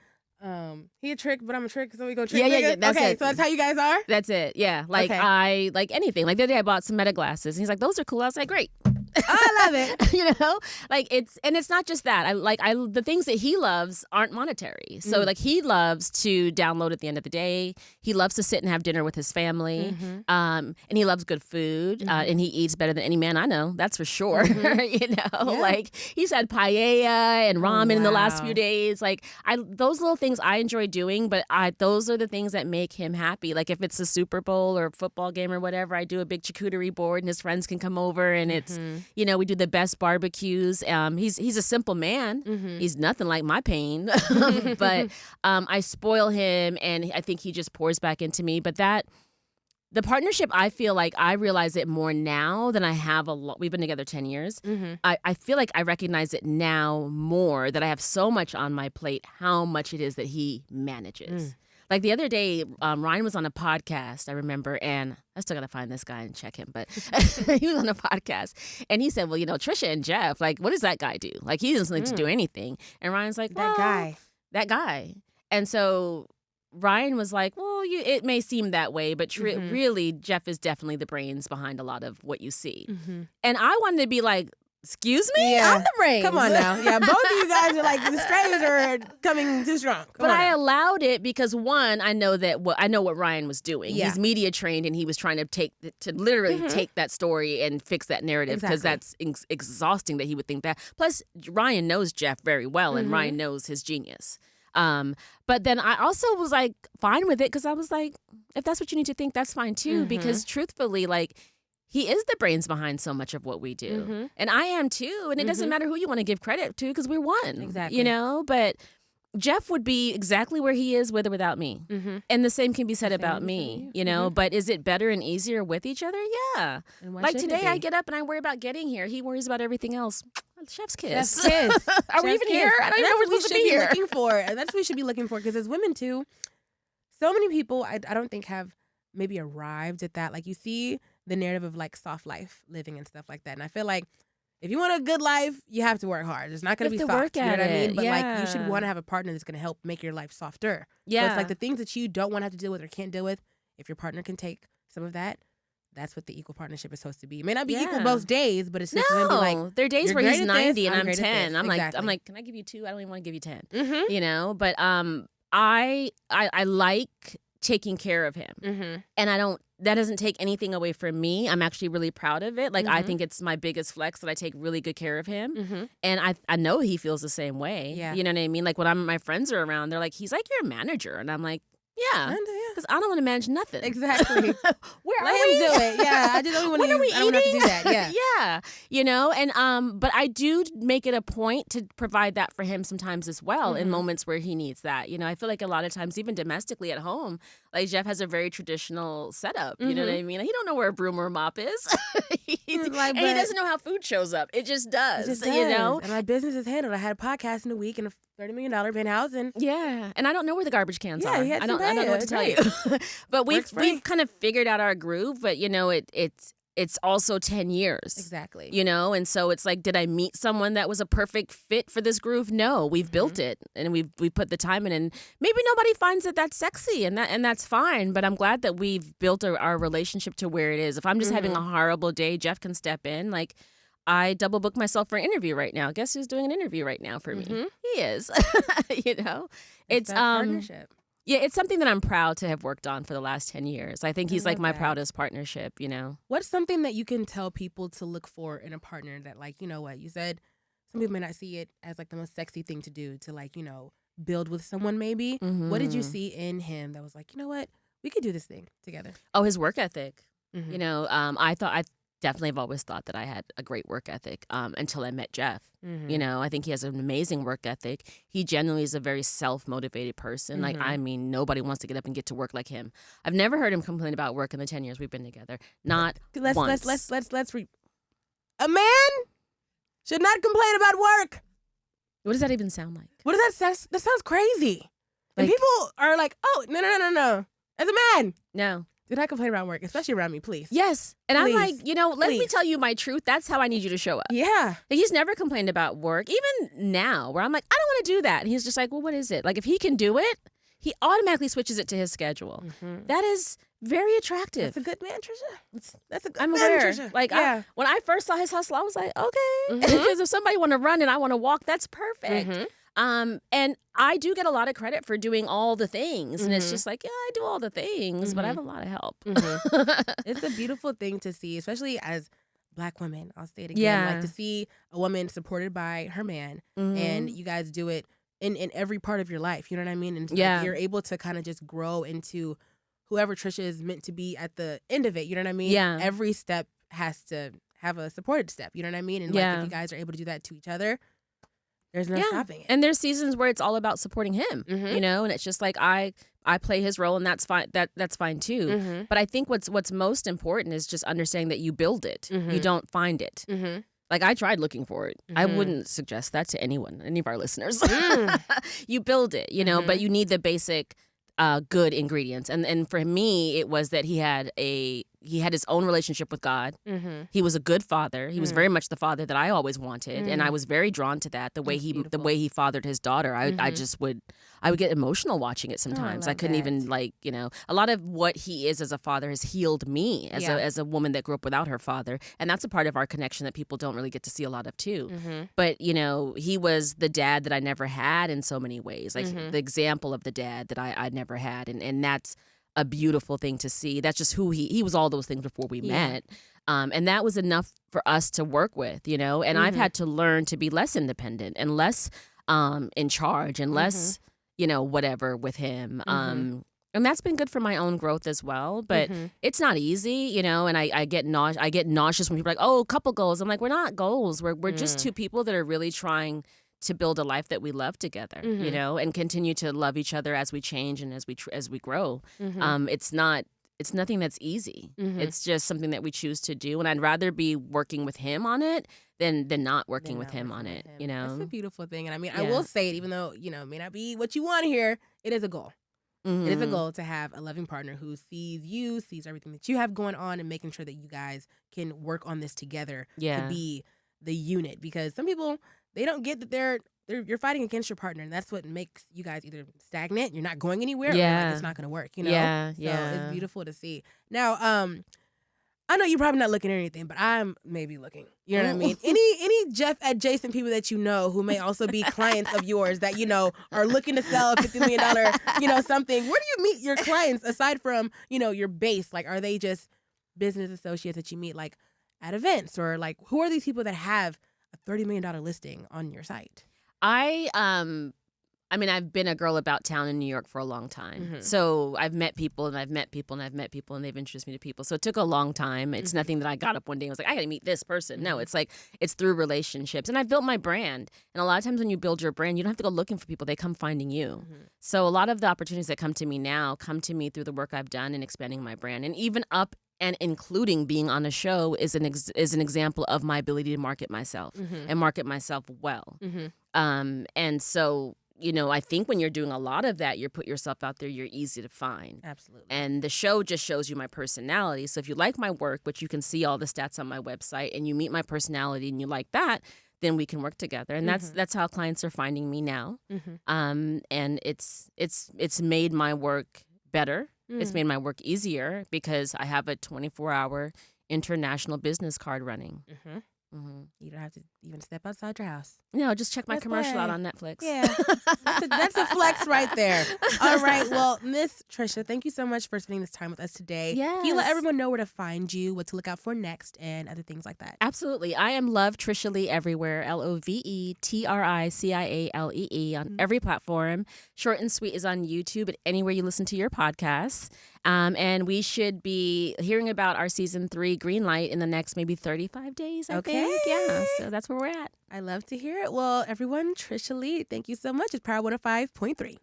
[SPEAKER 1] He a trick, but I'm a trick, so we go trick.
[SPEAKER 2] Yeah, that's
[SPEAKER 1] okay,
[SPEAKER 2] it.
[SPEAKER 1] so that's how you guys are?
[SPEAKER 2] That's it. Yeah. Like
[SPEAKER 1] Okay.
[SPEAKER 2] I like anything. Like the other day I bought some Meta glasses and he's like, those are cool. I was like, great.
[SPEAKER 1] Oh, I love it.
[SPEAKER 2] Like it's not just that. The things that he loves aren't monetary. So like he loves to download at the end of the day. He loves to sit and have dinner with his family. And he loves good food. And he eats better than any man I know. That's for sure. Like he's had paella and ramen in the last few days. Like those little things I enjoy doing, but those are the things that make him happy. Like if it's a Super Bowl or a football game or whatever, I do a big charcuterie board and his friends can come over and it's we do the best barbecues. He's a simple man. He's nothing like my pain. But I spoil him and I think he just pours back into me. But the partnership, I feel like I realize it more now than I have a lot. We've been together 10 years. I feel like I recognize it now more that I have so much on my plate, how much it is that he manages. Like the other day, Ryan was on a podcast, I remember, and I still got to find this guy and check him, but he was on a podcast, and he said, well, Tricia and Jeff, like, what does that guy do? Like, he doesn't like to do anything. And Ryan's like, well, that guy. And so Ryan was like, well, it may seem that way, but really, Jeff is definitely the brains behind a lot of what you see. And I wanted to be like, excuse me?
[SPEAKER 1] Yeah.
[SPEAKER 2] I'm the brains.
[SPEAKER 1] Come on now. Yeah, both of you guys are like, the strays are coming too strong.
[SPEAKER 2] But I allowed it because, one, I know what Ryan was doing.
[SPEAKER 1] Yeah.
[SPEAKER 2] He's media trained, and he was trying to literally take that story and fix that narrative, because that's exhausting that he would think that. Plus, Ryan knows Jeff very well, and Ryan knows his genius. But then I also was like fine with it, because I was like, if that's what you need to think, that's fine too. Because truthfully, like, he is the brains behind so much of what we do. And I am too. And it doesn't matter who you want to give credit to, because we're one.
[SPEAKER 1] Exactly.
[SPEAKER 2] But Jeff would be exactly where he is with or without me. And the same can be said about me, But is it better and easier with each other? Yeah. Like today I get up and I worry about getting here. He worries about everything else. Chef's kiss.
[SPEAKER 1] Chef's kiss.
[SPEAKER 2] Are we even here? I don't even know we're supposed to be here.
[SPEAKER 1] Looking for. That's what we should be looking for, because as women too, so many people I don't think have maybe arrived at that. Like, you see the narrative of like soft life living and stuff like that. And I feel like if you want a good life, you have to work hard. It's not going to be soft. You know what I mean? But like, you should want to have a partner that's going to help make your life softer.
[SPEAKER 2] Yeah.
[SPEAKER 1] So it's like the things that you don't want to have to deal with or can't deal with, if your partner can take some of that, that's what the equal partnership is supposed to be. It may not be equal
[SPEAKER 2] Yeah.
[SPEAKER 1] both days, but it's just going to be like,
[SPEAKER 2] No, there are days
[SPEAKER 1] you're
[SPEAKER 2] where he's
[SPEAKER 1] great at this,
[SPEAKER 2] 90 and
[SPEAKER 1] I'm
[SPEAKER 2] I'm
[SPEAKER 1] great at
[SPEAKER 2] 10.
[SPEAKER 1] this.
[SPEAKER 2] I'm
[SPEAKER 1] Exactly.
[SPEAKER 2] like, can I give you 2? I don't even want to give you 10.
[SPEAKER 1] mm-hmm.
[SPEAKER 2] You know, but I like taking care of him.
[SPEAKER 1] Mm-hmm.
[SPEAKER 2] And that doesn't take anything away from me. I'm actually really proud of it. Like, I
[SPEAKER 1] Mm-hmm.
[SPEAKER 2] think it's my biggest flex that I take really good care of him.
[SPEAKER 1] Mm-hmm.
[SPEAKER 2] And I know he feels the same way.
[SPEAKER 1] Yeah.
[SPEAKER 2] You know what I mean? Like, when my friends are around, they're like, he's like your manager. And I'm like, yeah.
[SPEAKER 1] Yeah.
[SPEAKER 2] Because I don't want to manage nothing.
[SPEAKER 1] Exactly.
[SPEAKER 2] Where
[SPEAKER 1] Let
[SPEAKER 2] are
[SPEAKER 1] him
[SPEAKER 2] we?
[SPEAKER 1] do it. Yeah. I just don't want
[SPEAKER 2] When are we
[SPEAKER 1] I don't have to
[SPEAKER 2] eating?
[SPEAKER 1] do that. Yeah.
[SPEAKER 2] Yeah. You know, and but I do make it a point to provide that for him sometimes as well in
[SPEAKER 1] Mhm.
[SPEAKER 2] moments where he needs that. You know, I feel like a lot of times, even domestically at home, like Jeff has a very traditional setup. You know what I mean? He don't know where a broom or a mop is.
[SPEAKER 1] He's like,
[SPEAKER 2] And he
[SPEAKER 1] but
[SPEAKER 2] doesn't know how food shows up. It just does.
[SPEAKER 1] it just
[SPEAKER 2] You know?
[SPEAKER 1] does. And my business is handled. I had a podcast in a week and a $30 million penthouse, and
[SPEAKER 2] Yeah, and I don't know where the garbage cans
[SPEAKER 1] Yeah,
[SPEAKER 2] are.
[SPEAKER 1] he had
[SPEAKER 2] I
[SPEAKER 1] some
[SPEAKER 2] don't know what to tell you. But
[SPEAKER 1] Works for me.
[SPEAKER 2] we've kind of figured out our groove. But you know, it's also 10 years.
[SPEAKER 1] exactly.
[SPEAKER 2] You know, and so it's like, did I meet someone that was a perfect fit for this groove? No, we've built it, and we put the time in, and maybe nobody finds that that's sexy, and that's fine. But I'm glad that we've built our relationship to where it is. If I'm just having a horrible day, Jeff can step in. Like, I double booked myself for an interview right now. Guess who's doing an interview right now for me?
[SPEAKER 1] Mhm.
[SPEAKER 2] He is. You know, it's
[SPEAKER 1] that partnership.
[SPEAKER 2] yeah, it's something that I'm proud to have worked on for the last 10 years. I think
[SPEAKER 1] I
[SPEAKER 2] he's like
[SPEAKER 1] love
[SPEAKER 2] my
[SPEAKER 1] that.
[SPEAKER 2] proudest partnership. You know.
[SPEAKER 1] What's something that you can tell people to look for in a partner that, like, you know what, you said some people may not see it as like the most sexy thing to do to, like, you know, build with someone maybe. What did you
[SPEAKER 2] Mhm.
[SPEAKER 1] see in him that was like, you know what, we could do this thing together?
[SPEAKER 2] Oh, his work ethic.
[SPEAKER 1] Mhm.
[SPEAKER 2] You know, I definitely have always thought that I had a great work ethic until I met Jeff.
[SPEAKER 1] Mhm.
[SPEAKER 2] You know, I think he has an amazing work ethic. He genuinely is a very self-motivated person. Like, I mean, nobody wants to get up and get to work like him. I've never heard him complain about work in the 10 years we've been together. Not once.
[SPEAKER 1] A man should not complain about work.
[SPEAKER 2] What does that even sound like?
[SPEAKER 1] What does that sound? That sounds crazy. And
[SPEAKER 2] Like-
[SPEAKER 1] people are like, oh, no. As a man,
[SPEAKER 2] No.
[SPEAKER 1] do not complain about work, especially around me, please.
[SPEAKER 2] Yes. And I'm
[SPEAKER 1] Please.
[SPEAKER 2] like, you know, let me
[SPEAKER 1] Please.
[SPEAKER 2] tell you my truth. That's how I need you to show up.
[SPEAKER 1] Yeah.
[SPEAKER 2] Like, he's never complained about work, even now, where I'm like, I don't want to do that. And he's just like, well, what is it? Like, if he can do it, he automatically switches it to his schedule. That is very attractive.
[SPEAKER 1] That's a good man, Tricia. That's a good
[SPEAKER 2] I'm
[SPEAKER 1] man,
[SPEAKER 2] aware.
[SPEAKER 1] Tricia.
[SPEAKER 2] Like,
[SPEAKER 1] yeah.
[SPEAKER 2] when I first saw his hustle, I was like, okay.
[SPEAKER 1] Mhm.
[SPEAKER 2] Because if somebody want to run and I want to walk, that's perfect.
[SPEAKER 1] Mhm.
[SPEAKER 2] And I do get a lot of credit for doing all the things. And it's
[SPEAKER 1] Mhm.
[SPEAKER 2] just like, yeah, I do all the things, but I have a lot of help.
[SPEAKER 1] It's a beautiful thing to see, especially as Black women. I'll say it again.
[SPEAKER 2] Yeah.
[SPEAKER 1] Like, to see a woman supported by her man, and you guys do it in every part of your life. You know what I mean? And like,
[SPEAKER 2] Yeah.
[SPEAKER 1] you're able to kind of just grow into whoever Tricia is meant to be at the end of it. You know what I mean?
[SPEAKER 2] Yeah.
[SPEAKER 1] Every step has to have a supported step. You know what I mean? And like,
[SPEAKER 2] Yeah.
[SPEAKER 1] if you guys are able to do that to each other, there's no
[SPEAKER 2] Yeah.
[SPEAKER 1] stopping it.
[SPEAKER 2] And there's seasons where it's all about supporting him,
[SPEAKER 1] Mhm.
[SPEAKER 2] you know, and it's just like I play his role, and that's fine. That's fine too.
[SPEAKER 1] Mhm.
[SPEAKER 2] But I think what's most important is just understanding that you build it. You
[SPEAKER 1] Mhm.
[SPEAKER 2] don't find it.
[SPEAKER 1] Mhm.
[SPEAKER 2] Like, I tried looking for it. I
[SPEAKER 1] Mhm.
[SPEAKER 2] wouldn't suggest that to anyone, any of our listeners.
[SPEAKER 1] Mm.
[SPEAKER 2] You build it, you know,
[SPEAKER 1] Mhm.
[SPEAKER 2] but you need the basic good ingredients. And for me, it was that he had his own relationship with God.
[SPEAKER 1] Mhm.
[SPEAKER 2] He was a good father. He was
[SPEAKER 1] Mm.
[SPEAKER 2] very much the father that I always wanted, and I
[SPEAKER 1] Mm.
[SPEAKER 2] was very drawn to that. The way
[SPEAKER 1] That's
[SPEAKER 2] the
[SPEAKER 1] beautiful.
[SPEAKER 2] way he fathered his daughter. I
[SPEAKER 1] Mhm.
[SPEAKER 2] just would get emotional watching it sometimes. I
[SPEAKER 1] love
[SPEAKER 2] couldn't
[SPEAKER 1] that.
[SPEAKER 2] even, like, you know, a lot of what he is as a father has healed me
[SPEAKER 1] Yeah.
[SPEAKER 2] as a woman that grew up without her father, and that's a part of our connection that people don't really get to see a lot of too.
[SPEAKER 1] Mhm.
[SPEAKER 2] But, you know, he was the dad that I never had in so many ways, like
[SPEAKER 1] Mhm.
[SPEAKER 2] the example of the dad that I never had, and that's a beautiful thing to see. That's just who he was, all those things before we
[SPEAKER 1] Yeah.
[SPEAKER 2] met. And that was enough for us to work with, you know, and I've
[SPEAKER 1] Mhm.
[SPEAKER 2] had to learn to be less independent and less in charge and less, you know, whatever with him. And that's been good for my own growth as well. But
[SPEAKER 1] Mhm.
[SPEAKER 2] it's not easy, you know, and I get nauseous when people are like, oh, couple goals. I'm like, we're not goals. We're just two people that are really trying to build a life that we love together, you
[SPEAKER 1] Mhm.
[SPEAKER 2] know, and continue to love each other as we change and as we grow.
[SPEAKER 1] Mhm.
[SPEAKER 2] It's nothing that's easy.
[SPEAKER 1] Mhm.
[SPEAKER 2] It's just something that we choose to do, and I'd rather be working with him on it than not working
[SPEAKER 1] Than
[SPEAKER 2] with
[SPEAKER 1] not
[SPEAKER 2] him
[SPEAKER 1] working
[SPEAKER 2] on
[SPEAKER 1] with
[SPEAKER 2] it.
[SPEAKER 1] him.
[SPEAKER 2] You
[SPEAKER 1] That's a
[SPEAKER 2] know,
[SPEAKER 1] beautiful thing. And I mean, I
[SPEAKER 2] Yeah.
[SPEAKER 1] will say it, even though, you know, it may not be what you want to hear, it is a goal. It is a
[SPEAKER 2] Mhm.
[SPEAKER 1] goal to have a loving partner who sees you, sees everything that you have going on, and making sure that you guys can work on this together
[SPEAKER 2] Yeah.
[SPEAKER 1] to be the unit. Because some people, they don't get that you're fighting against your partner, and that's what makes you guys either stagnant, you're not going anywhere, or like
[SPEAKER 2] Yeah.
[SPEAKER 1] it's not going to work. You know,
[SPEAKER 2] Yeah,
[SPEAKER 1] so
[SPEAKER 2] yeah.
[SPEAKER 1] it's beautiful to see. Now, I know you're probably not looking at anything, but I'm maybe looking. You know what I mean? Any Jeff adjacent people that you know who may also be clients of yours that, you know, are looking to sell a $50 million, you know, something. Where do you meet your clients aside from, you know, your base? Like, are they just business associates that you meet like at events, or like who are these people that have a $30 million listing on your site?
[SPEAKER 2] I mean, I've been a girl about town in New York for a long time.
[SPEAKER 1] Mm-hmm.
[SPEAKER 2] So I've met people and I've met people and I've met people and they've introduced me to people. So it took a long time. It's nothing that I got up one day and was like, I got to meet this person. No, it's like, it's through relationships. And I've built my brand. And a lot of times when you build your brand, you don't have to go looking for people. They come finding you. So a lot of the opportunities that come to me now come to me through the work I've done in expanding my brand. And even up and including being on a show is an example of my ability to market myself and market myself well. And so, you know, I think when you're doing a lot of that, you put yourself out there, you're easy to find.
[SPEAKER 1] Absolutely.
[SPEAKER 2] And the show just shows you my personality. So if you like my work, which you can see all the stats on my website, and you meet my personality and you like that, then we can work together. And that's how clients are finding me now. And it's made my work better. It's made my work easier because I have a 24-hour international business card running.
[SPEAKER 1] You don't have to even step outside your house.
[SPEAKER 2] No, just check my commercial out on Netflix.
[SPEAKER 1] Yeah, that's a flex right there. All right, well, Miss Tricia, thank you so much for spending this time with us today.
[SPEAKER 2] Yes.
[SPEAKER 1] Can you let everyone know where to find you, what to look out for next, and other things like that?
[SPEAKER 2] Absolutely. I am Love Tricia Lee everywhere. LOVETRICIALEE on every platform. Short and Sweet is on YouTube and anywhere you listen to your podcasts. And we should be hearing about our season 3 green light in the next maybe 35 days, I think. Yeah, so that's where we're at.
[SPEAKER 1] I love to hear it. Well, everyone, Tricia Lee, thank you so much. It's Power 105.3.